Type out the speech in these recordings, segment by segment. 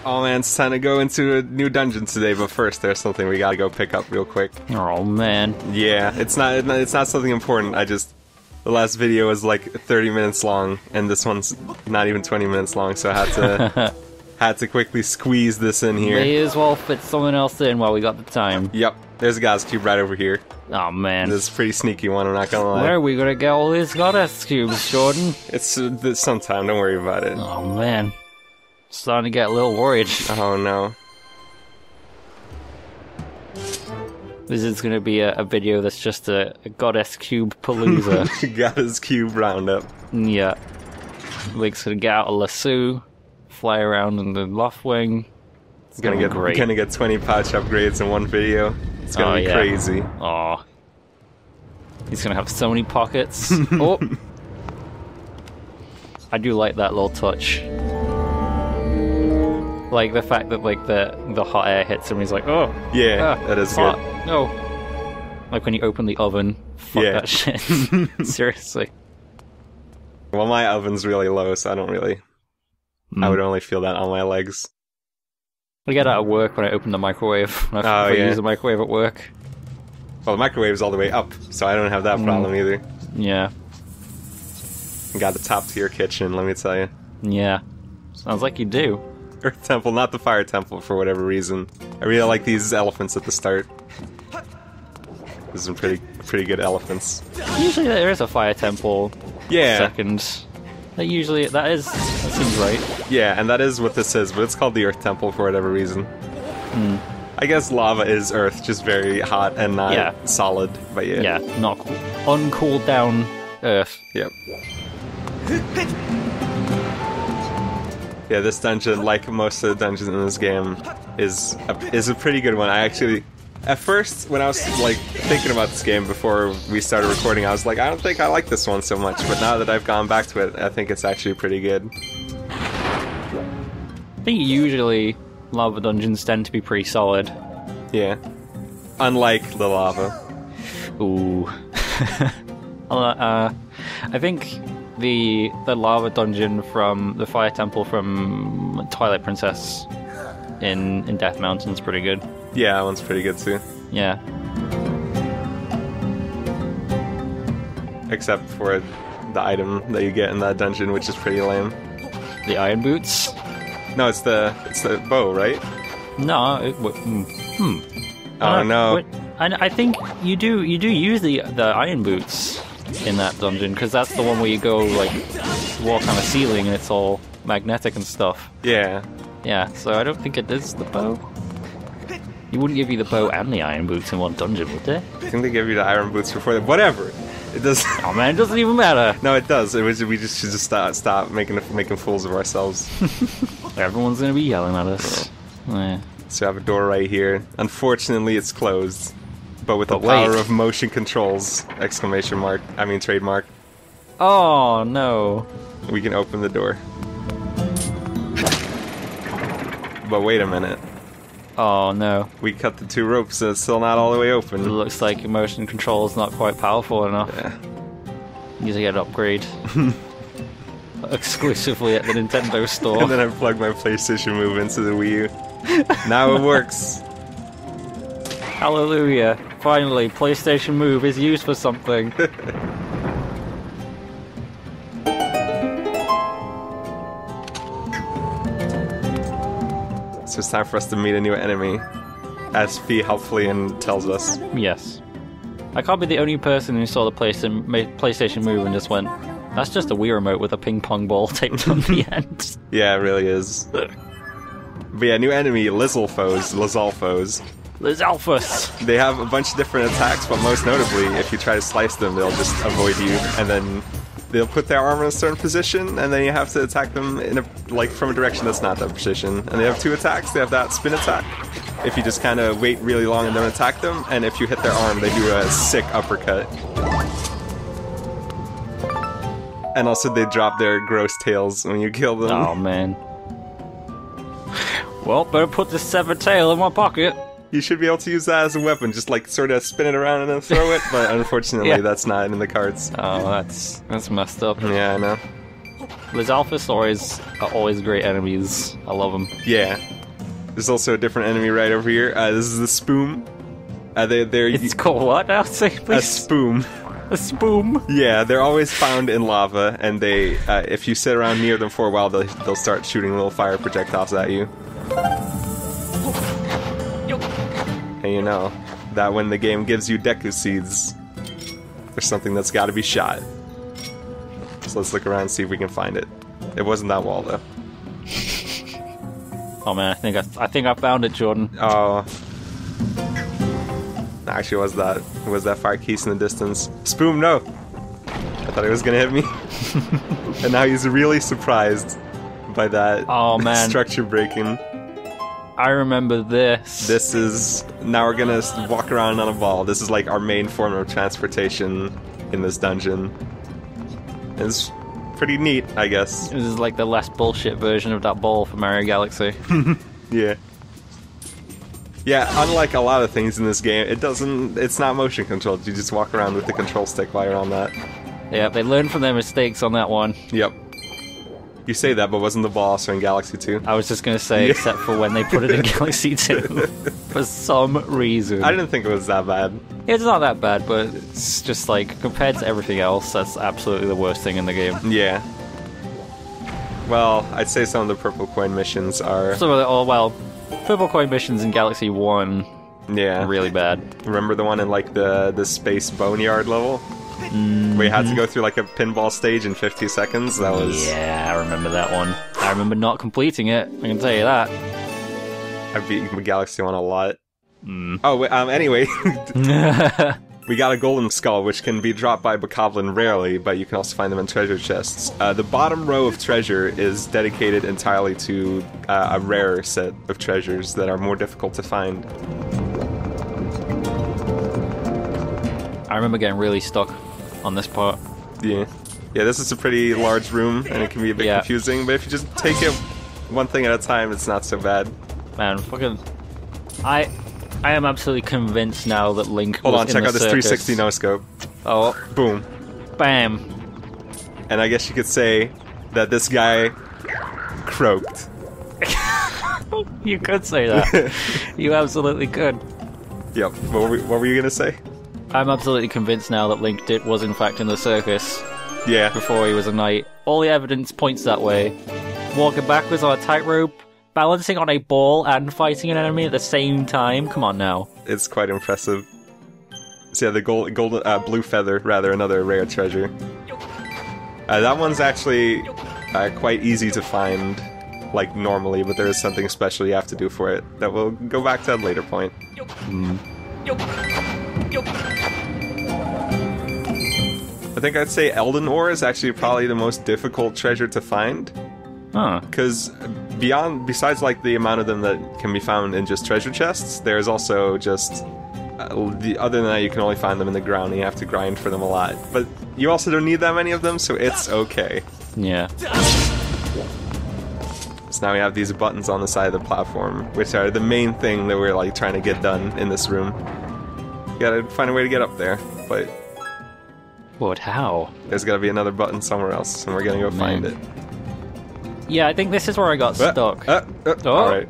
Oh man, it's time to go into a new dungeon today, but first there's something we gotta go pick up real quick. Oh man. Yeah, it's not something important. The last video was like 30 minutes long, and this one's not even 20 minutes long, so I had to quickly squeeze this in here. May as well fit someone else in while we got the time. Yep, there's a goddess cube right over here. Oh man. This is a pretty sneaky one, I'm not gonna lie. Where are we gonna get all these goddess cubes, Jordan? It's sometime, don't worry about it. Oh man. Starting to get a little worried. Oh no. This is going to be a video that's just a goddess cube palooza. Goddess cube roundup. Yeah. Link's going to get out a lasso, fly around in the Loftwing. It's going to be great. Gonna get 20 patch upgrades in one video. It's gonna be crazy. Oh. He's going to have so many pockets. Oh! I do like that little touch. Like the fact that like the hot air hits him, he's like, oh yeah, that is hot. good. No, like when you open the oven, fuck that shit. Seriously. Well, my oven's really low, so I don't really. I would only feel that on my legs. I get out of work when I open the microwave. I use the microwave at work. Well, the microwave's all the way up, so I don't have that problem either. Yeah. Got the top tier kitchen, let me tell you. Yeah. Sounds like you do. Earth Temple, not the Fire Temple, for whatever reason. I really like these elephants at the start. These are pretty good elephants. Usually there is a Fire Temple. Yeah. Second. That seems right. Yeah, and that is what this is, but it's called the Earth Temple for whatever reason. I guess lava is Earth, just very hot and not solid, but yeah. Yeah, not uncooled down Earth. Yep. Yeah, this dungeon, like most of the dungeons in this game, is a pretty good one. I actually, at first, when I was like thinking about this game before we started recording, I was like, I don't think I like this one so much. But now that I've gone back to it, I think it's actually pretty good. I think usually lava dungeons tend to be pretty solid. Yeah, unlike the lava. Ooh. I think the lava dungeon from the Fire Temple from Twilight Princess in Death Mountain's pretty good. Yeah, that one's pretty good too. Yeah. Except for the item that you get in that dungeon, which is pretty lame. The iron boots? No, it's the bow, right? No. Oh no. I think you do use the iron boots in that dungeon, because that's the one where you go like walk on a ceiling and it's all magnetic and stuff. Yeah. Yeah, so I don't think it is the bow. You wouldn't give you the bow and the iron boots in one dungeon, would they? I think they give you the iron boots before that. Whatever. It does. Oh man, it doesn't even matter. No, it does. We just should just stop making fools of ourselves. Everyone's gonna be yelling at us. Yeah. So I have a door right here. Unfortunately, it's closed. But with the power of motion controls! Exclamation mark. I mean trademark. Oh no. We can open the door. But wait a minute. Oh no. We cut the two ropes and it's still not all the way open. It looks like motion control is not quite powerful enough. Yeah. You need to get an upgrade. Exclusively at the Nintendo store. And then I plug my PlayStation Move into the Wii U. Now it works. Hallelujah. Finally, PlayStation Move is used for something. So it's time for us to meet a new enemy, as Fee helpfully tells us. Yes. I can't be the only person who saw the PlayStation Move and just went, that's just a Wii remote with a ping pong ball taped on the end. Yeah, it really is. But yeah, new enemy, Lizalfos. Lizalfos! They have a bunch of different attacks, but most notably, if you try to slice them, they'll just avoid you, and then they'll put their arm in a certain position, and then you have to attack them from a direction that's not that position. And they have two attacks. They have that spin attack, if you just kind of wait really long and don't attack them, and if you hit their arm, they do a sick uppercut. And also they drop their gross tails when you kill them. Oh man. Well, better put this severed tail in my pocket. You should be able to use that as a weapon, just like sort of spin it around and then throw it, but unfortunately that's not in the cards. Oh, that's messed up. Yeah, I know. Lizalfos are always great enemies. I love them. Yeah. There's also a different enemy right over here. This is the Spoom. It's called what now? Say please. A Spoom. A Spoom? Yeah, they're always found in lava, and they, if you sit around near them for a while, they'll start shooting little fire projectiles at you. And you know that when the game gives you Deku Seeds, there's something that's got to be shot. So let's look around and see if we can find it. It wasn't that wall, though. Oh man, I think I found it, Jordan. Oh. Actually, it was that fire keys in the distance. Spoom, no! I thought he was gonna hit me. And now he's really surprised by that structure breaking. I remember this. This is... Now we're gonna walk around on a ball. This is like our main form of transportation in this dungeon. It's pretty neat, I guess. This is like the less bullshit version of that ball from Mario Galaxy. Yeah. Yeah, unlike a lot of things in this game, it's not motion controlled. You just walk around with the control stick while you're on that. Yeah, they learned from their mistakes on that one. Yep. You say that, but wasn't the ball also in Galaxy 2? I was just gonna say, Yeah. except for when they put it in Galaxy 2. For some reason. I didn't think it was that bad. It's not that bad, but it's just like, compared to everything else, that's absolutely the worst thing in the game. Yeah. Well, I'd say some of the purple coin missions are... Purple coin missions in Galaxy 1 Yeah. are really bad. Remember the one in like the space boneyard level? Where you had to go through like a pinball stage in 50 seconds? That was... Yeah, I remember that one. I remember not completing it, I can tell you that. I beat Galaxy 1 a lot. Oh, anyway. We got a golden skull, which can be dropped by Bokoblin rarely, but you can also find them in treasure chests. The bottom row of treasure is dedicated entirely to a rarer set of treasures that are more difficult to find. I remember getting really stuck on this part. Yeah. Yeah, this is a pretty large room, and it can be a bit confusing, but if you just take it one thing at a time, it's not so bad. Man, fucking... I am absolutely convinced now that Link Hold was on, in check the out this circus. 360 no-scope. Oh, Boom. bam. And I guess you could say that this guy croaked. You could say that. You absolutely could. Yep. What were you gonna say? I'm absolutely convinced now that Link was in fact in the circus Yeah. before he was a knight. All the evidence points that way. Walking backwards on a tightrope, balancing on a ball and fighting an enemy at the same time. Come on now. It's quite impressive. So yeah, the blue feather, rather, another rare treasure. That one's actually quite easy to find, like normally, but there is something special you have to do for it that we'll go back to at a later point. I think I'd say Elden Ore is actually probably the most difficult treasure to find. Huh. Because besides like the amount of them that can be found in just treasure chests, there's also just other than that you can only find them in the ground and you have to grind for them a lot. But you also don't need that many of them, so it's okay. Yeah. So now we have these buttons on the side of the platform, which are the main thing that we're like trying to get done in this room. You gotta find a way to get up there, but But how? there's gotta be another button somewhere else, and we're gonna go find it. Yeah, I think this is where I got stuck. Alright.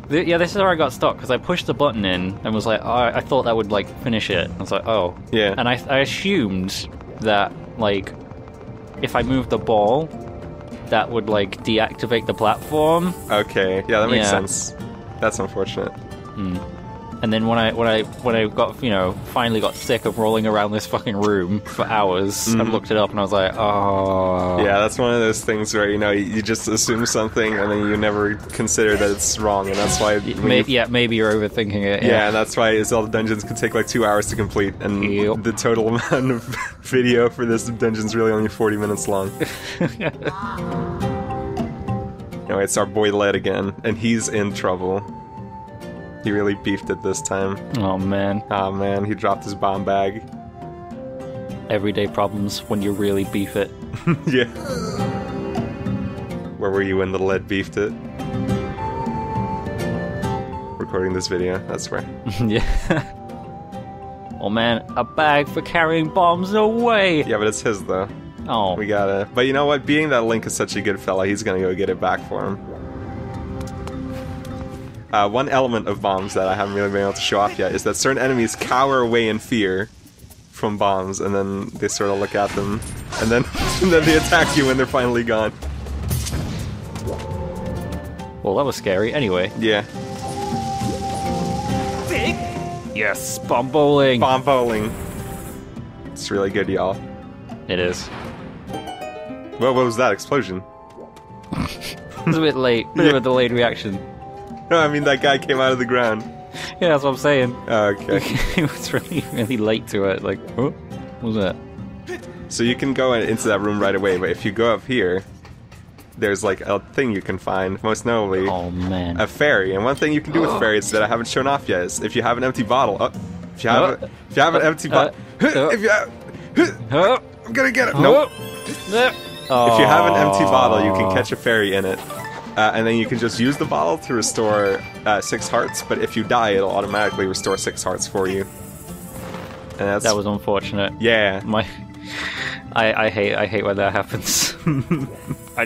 Yeah, this is where I got stuck, because I pushed the button in and was like, oh, I thought that would, like, finish it. I was like, oh. Yeah. And I assumed that, like, if I moved the ball, that would, like, deactivate the platform. Okay, yeah, that makes Yeah. sense. That's unfortunate. And then when I got, finally got sick of rolling around this fucking room for hours, I looked it up and I was like, oh. Yeah, that's one of those things where, you just assume something and then you never consider that it's wrong, and that's why... Maybe you're overthinking it. Yeah, and that's why Zelda dungeons can take like 2 hours to complete, and Yep. the total amount of video for this dungeon's really only 40 minutes long. Anyway, it's our boy Led again, and he's in trouble. He really beefed it this time. Oh, man. Aw man, he dropped his bomb bag. Everyday problems when you really beef it. Yeah. Where were you when the Lead beefed it? Recording this video, that's where. Yeah. Oh man, a bag for carrying bombs, no way! Yeah, but it's his though. Oh. We gotta... But you know what? Being that Link is such a good fella, he's gonna go get it back for him. One element of bombs that I haven't really been able to show off yet is that certain enemies cower away in fear from bombs, and then they sort of look at them, and then they attack you when they're finally gone. Well, that was scary. Anyway. Yeah. Yes, bomb bowling. Bomb bowling. It's really good, y'all. It is. Well, what was that explosion? It's a bit late. Bit of a delayed reaction. No, I mean that guy came out of the ground. Yeah, that's what I'm saying. Okay. It was really late to it. Like, oh, what was that? So you can go into that room right away, but if you go up here, there's like a thing you can find, most notably a fairy. And one thing you can do with fairies that I haven't shown off yet is if you have an empty bottle. If you have an empty bottle, I'm gonna get it. Nope. If you have an empty bottle, you can catch a fairy in it, and then you can just use the bottle to restore 6 hearts. But if you die, it'll automatically restore 6 hearts for you. And that was unfortunate. Yeah. I hate when that happens. I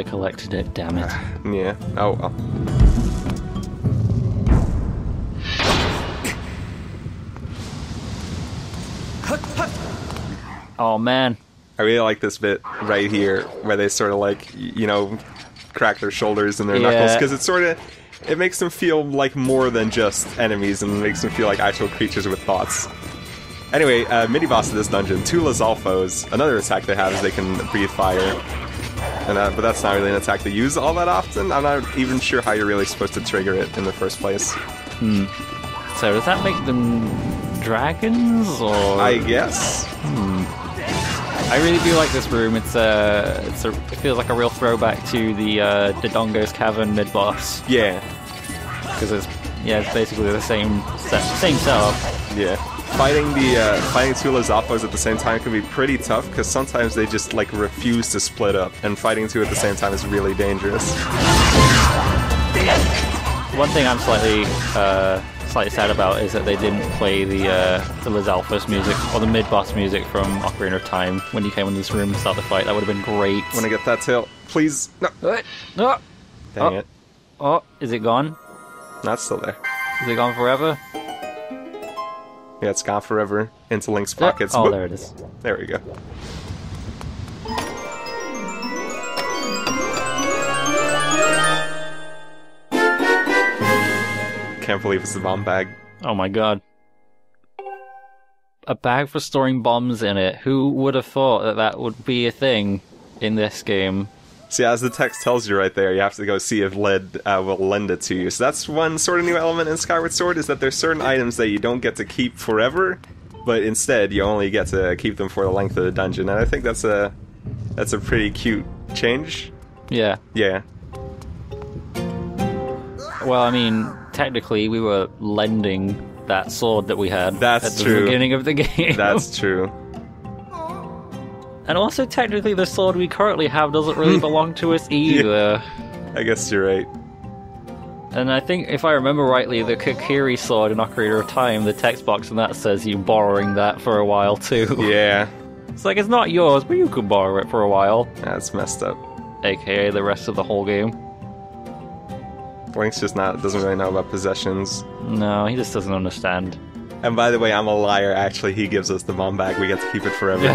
collected it, damn it. Yeah. Oh well. Oh man. I really like this bit right here where they sort of like, you know, crack their shoulders and their knuckles, because it makes them feel like more than just enemies and makes them feel like actual creatures with thoughts. Anyway, mini-boss of this dungeon, TWO Lizalfos. Another attack they have is they can breathe fire. And but that's not really an attack they use all that often. I'm not even sure how you're really supposed to trigger it in the first place. So does that make them dragons, or...? I guess. I really do like this room. It feels like a real throwback to the Dodongo's Cavern mid-boss. Yeah. Because it's basically the same setup. Yeah. Fighting TWO Lizalfos at the same time can be pretty tough, because sometimes they just like refuse to split up, and fighting 2 at the same time is really dangerous. One thing I'm slightly sad about is that they didn't play the Lizalfos music, or the mid-boss music from Ocarina of Time when you came into this room to start the fight. That would have been great. Want to get that tail? Please. No. No. Dang it. Oh, is it gone? Not still there. Is it gone forever? Yeah, it's gone forever into Link's pockets. Oh, there it is. There we go. Can't believe it's a bomb bag. Oh my god. A bag for storing bombs in it. Who would have thought that would be a thing in this game? See, as the text tells you right there, you have to go see if lead will lend it to you. So that's one sort of new element in Skyward Sword, is that there's certain items that you don't get to keep forever, but instead you only get to keep them for the length of the dungeon. And I think that's a pretty cute change. Yeah. Yeah. Well, I mean, technically we were lending that sword that we had at the beginning of the game. That's true. And also, technically, the sword we currently have doesn't really belong to us either. Yeah, I guess you're right. And I think, if I remember rightly, the Kokiri sword in Ocarina of Time, the text box in that says you're borrowing that for a while, too. Yeah. It's like, it's not yours, but you could borrow it for a while. That's messed up. AKA the rest of the whole game. Link's just doesn't really know about possessions. No, he just doesn't understand. And by the way, I'm a liar. Actually, he gives us the bomb bag. We get to keep it forever.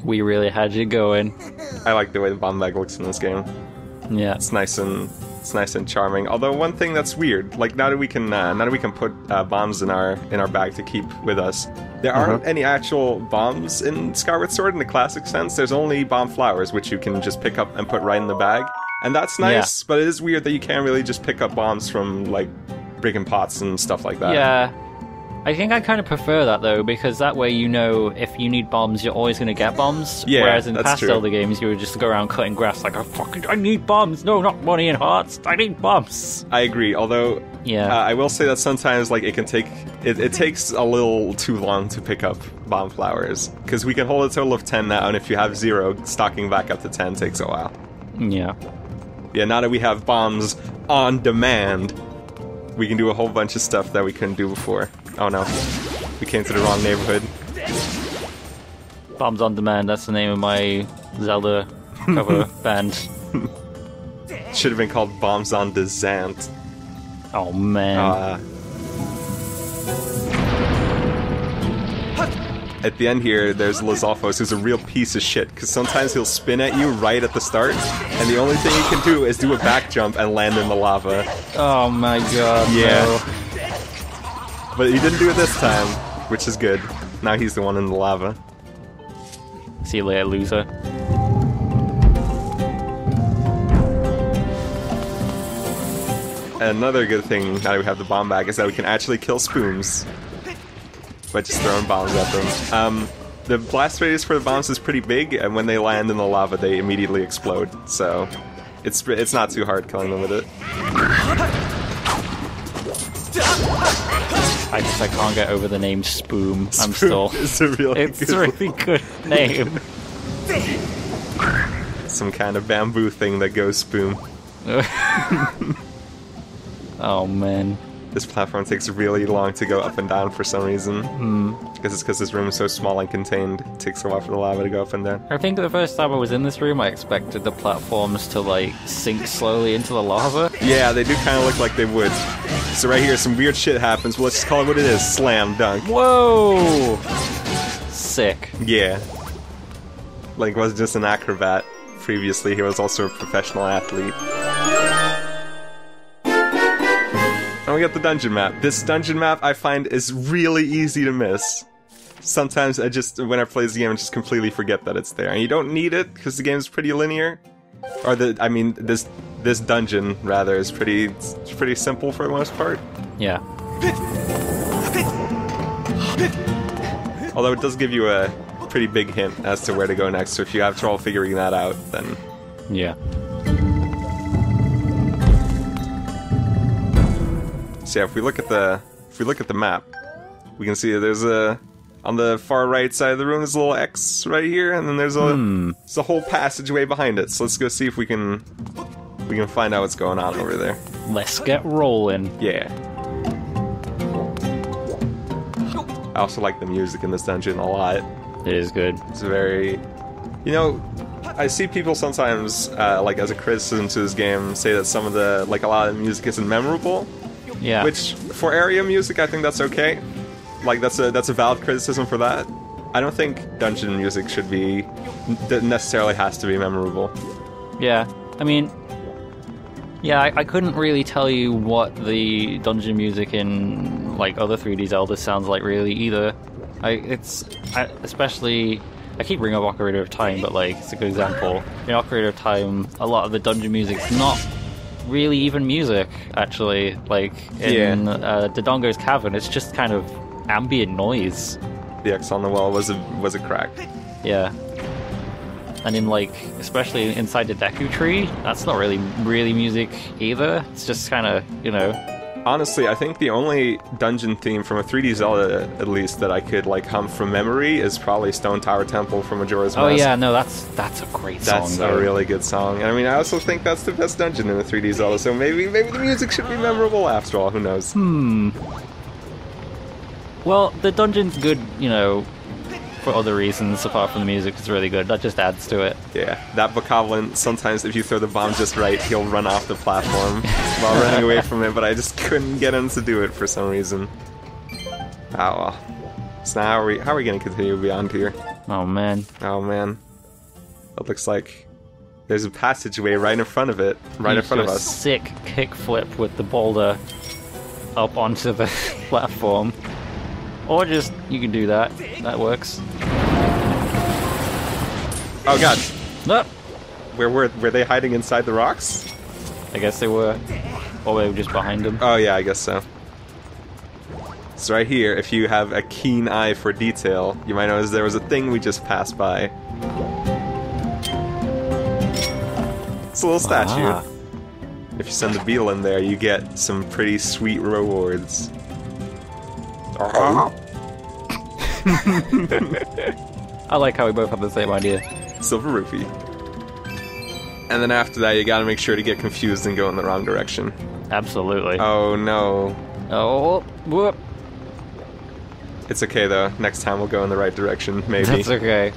We really had you going. I like the way the bomb bag looks in this game. Yeah, it's nice and charming. Although one thing that's weird, like now that we can put bombs in our bag to keep with us, there aren't any actual bombs in Skyward Sword in the classic sense. There's only bomb flowers, which you can just pick up and put right in the bag. And that's nice, but it is weird that you can't really just pick up bombs from, like, breaking pots and stuff like that. Yeah. I think I kind of prefer that, though, because that way you know if you need bombs, you're always going to get bombs. Yeah, whereas in that's past true. Zelda games, you would just go around cutting grass like, I need bombs! No, not money and hearts! I need bombs! I agree, although yeah, I will say that sometimes, like, it can take... It takes a little too long to pick up bomb flowers, because we can hold a total of 10 now, and if you have 0, stocking back up to 10 takes a while. Yeah. Yeah, now that we have bombs on demand, we can do a whole bunch of stuff that we couldn't do before. Oh no. We came to the wrong neighborhood. Bombs on Demand, that's the name of my Zelda cover band. Should have been called Bombs on Descent. Oh man. At the end here, there's Lizalfos, who's a real piece of shit, because sometimes he'll spin at you right at the start, and the only thing he can do is do a back jump and land in the lava. Oh my god, yeah. No. But he didn't do it this time, which is good. Now he's the one in the lava. See you later, loser. Another good thing now that we have the bomb bag is that we can actually kill spoons by just throwing bombs at them. The blast radius for the bombs is pretty big, and when they land in the lava, they immediately explode. So it's not too hard killing them with it. I can't get over the name Spoom. I'm Spoon still. is a really It's a really good name. Some kind of bamboo thing that goes spoon. Oh man. This platform takes really long to go up and down for some reason. Because this room is so small and contained. It takes a while for the lava to go up and down. I think the first time I was in this room, I expected the platforms to like sink slowly into the lava. Yeah, they do kind of look like they would. So right here, some weird shit happens. Well, let's just call it what it is. Slam dunk. Whoa! Sick. Yeah. Link wasn't just an acrobat. Previously, he was also a professional athlete. And we got the dungeon map. This dungeon map, I find, is really easy to miss. Sometimes when I play this game, I just completely forget that it's there. And you don't need it, because the game is pretty linear. Or this dungeon, rather, is pretty simple for the most part. Yeah. Although it does give you a pretty big hint as to where to go next, so if you have trouble figuring that out, then... Yeah. So yeah, if we look at the map, we can see that there's on the far right side of the room, there's a little X right here, and then there's a whole passageway behind it. So let's go see if we can find out what's going on over there. Let's get rolling. Yeah. I also like the music in this dungeon a lot. It is good. It's very, I see people sometimes like as a criticism to this game say that some of a lot of the music isn't memorable. Yeah. Which, for area music, I think that's okay. Like, that's a valid criticism for that. I don't think dungeon music should be... necessarily has to be memorable. Yeah. I mean... Yeah, I couldn't really tell you what the dungeon music in, like, other 3D Zelda sounds like, really, either. Especially... I keep bringing up Ocarina of Time, but, like, it's a good example. In Ocarina of Time, a lot of the dungeon music's not really even music, actually. Like in Dodongo's Cavern, it's just kind of ambient noise. The X on the wall was a crack. Yeah. And in especially inside the Deku Tree, that's not really music either. It's just kind of, Honestly, I think the only dungeon theme from a 3D Zelda, at least, that I could hum from memory is probably Stone Tower Temple from Majora's Mask. Oh yeah, no, that's a great song. That's a really good song. And I also think that's the best dungeon in the 3D Zelda, so maybe the music should be memorable after all, who knows? Well, the dungeon's good, for other reasons apart from the music. It's really good. That just adds to it. Yeah, that Bokoblin, sometimes if you throw the bomb just right, he'll run off the platform while running away from it, but I just couldn't get him to do it for some reason. Oh well. So now how are we going to continue beyond here? Oh man. Oh man. It looks like there's a passageway right in front of it, in front of us. Sick kickflip with the boulder up onto the platform. Or just, you can do that. That works. Oh god. No. Where were they hiding inside the rocks? I guess they were. Or they were just behind them. Oh yeah, I guess so. So right here, if you have a keen eye for detail, you might notice there was a thing we just passed by. It's a little statue. Ah. If you send the beetle in there, you get some pretty sweet rewards. I like how we both have the same idea. Silver rupee. And then after that, you gotta make sure to get confused and go in the wrong direction. Absolutely. Oh no. Oh, whoop. It's okay though. Next time we'll go in the right direction, maybe. That's okay.